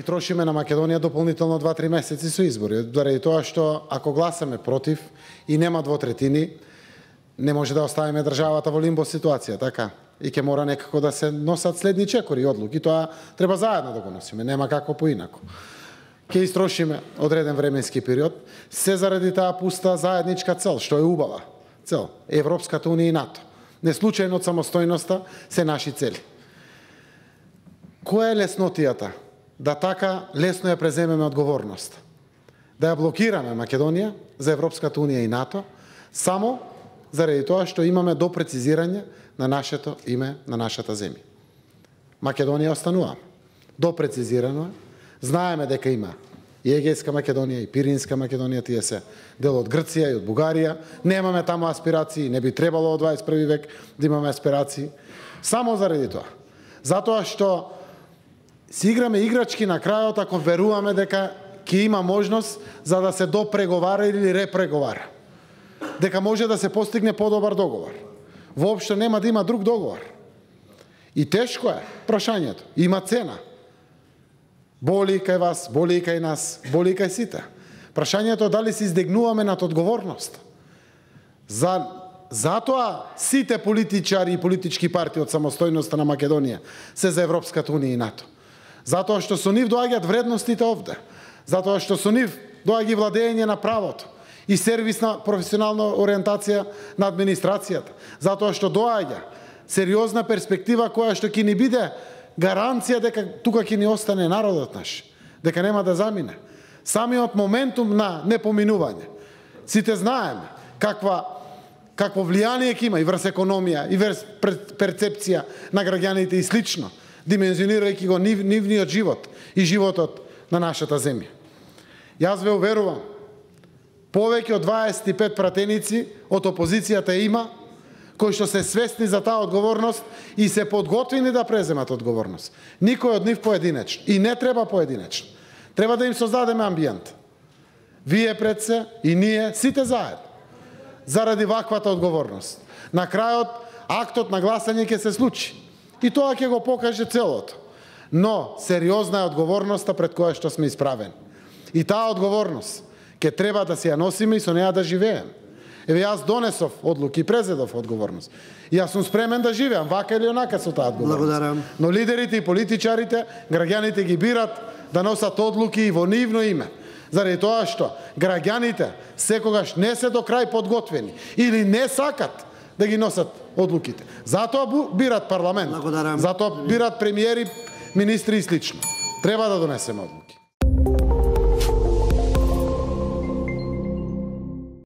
трошиме на Македонија дополнително 2-3 месеци со избори. Заради тоа што ако гласаме против и нема двотретини, не може да оставиме државата во лимбо ситуација, така? И ќе мора некако да се носат следни чекори и одлуки. Тоа треба заедно да го носиме, нема како поинаку. Ќе истрошиме одреден временски период, се заради таа пуста заедничка цел, што е убава цел, Европската унија и НАТО. Не случајно од самостојноста се наши цели. Која е леснотијата? Да така лесно ја преземеме одговорност. Да ја блокираме Македонија за Европската унија и НАТО, само заради тоа што имаме допрецизирање на нашето име, на нашата земја. Македонија останува. Допрецизирано е. Знаеме дека има и Егејска Македонија, и Пиринска Македонија, тие се дел од Грција и од Бугарија. Немаме таму аспирации, не би требало од 21 век да имаме аспирации. Само заради тоа. Затоа што си играме играчки на крајот ако веруваме дека ќе има можност за да се допреговара или репреговара. Дека може да се постигне подобар договор. Воопшто нема да има друг договор. И тешко е прашањето. Има цена. Боли кај вас, боли и кај нас, боли и кај сите. Прашањето е дали се издегнуваме над одговорност. Затоа сите политичари и политички партии од самостојноста на Македонија се за Европската унија и НАТО. Затоа што со нив доаѓаат вредностите овде. Затоа што со нив доаѓа владење на правото и сервисна професионална ориентација на администрацијата. Затоа што доаѓа сериозна перспектива која што ќе ни биде гаранција дека тука ќе ни остане народот наш, дека нема да замине. Самиот моментум на непоминување. Сите знаеме какво влијание ќе има и врз економија, и врз перцепција на граѓаните и слично, димензионирајќи го нивниот живот и животот на нашата земја. Јас ве уверувам, повеќе од 25 пратеници од опозицијата има, кои што се свесни за таа одговорност и се подготвени да преземат одговорност. Никој од нив поединечно. И не треба поединечно. Треба да им создадеме амбиент. Вие пред се и ние, сите заедно. Заради ваквата одговорност. На крајот, актот на гласање ќе се случи. И тоа ќе го покаже целото. Но, сериозна е одговорноста пред која што сме исправени. И таа одговорност ќе треба да се ја носиме и со неа да живееме. Еве јас донесов одлуки и презедов одговорност. И јас сум спремен да живеам вака или онака со таа одговорност. Благодарам. Но лидерите и политичарите, граѓаните ги бират да носат одлуки и во нивно име. Заради тоа што граѓаните секогаш не се до крај подготвени или не сакат да ги носат одлуките. Затоа бират парламент. Благодарам. Затоа бират премиери, министри и слично. Треба да донесеме одлуки.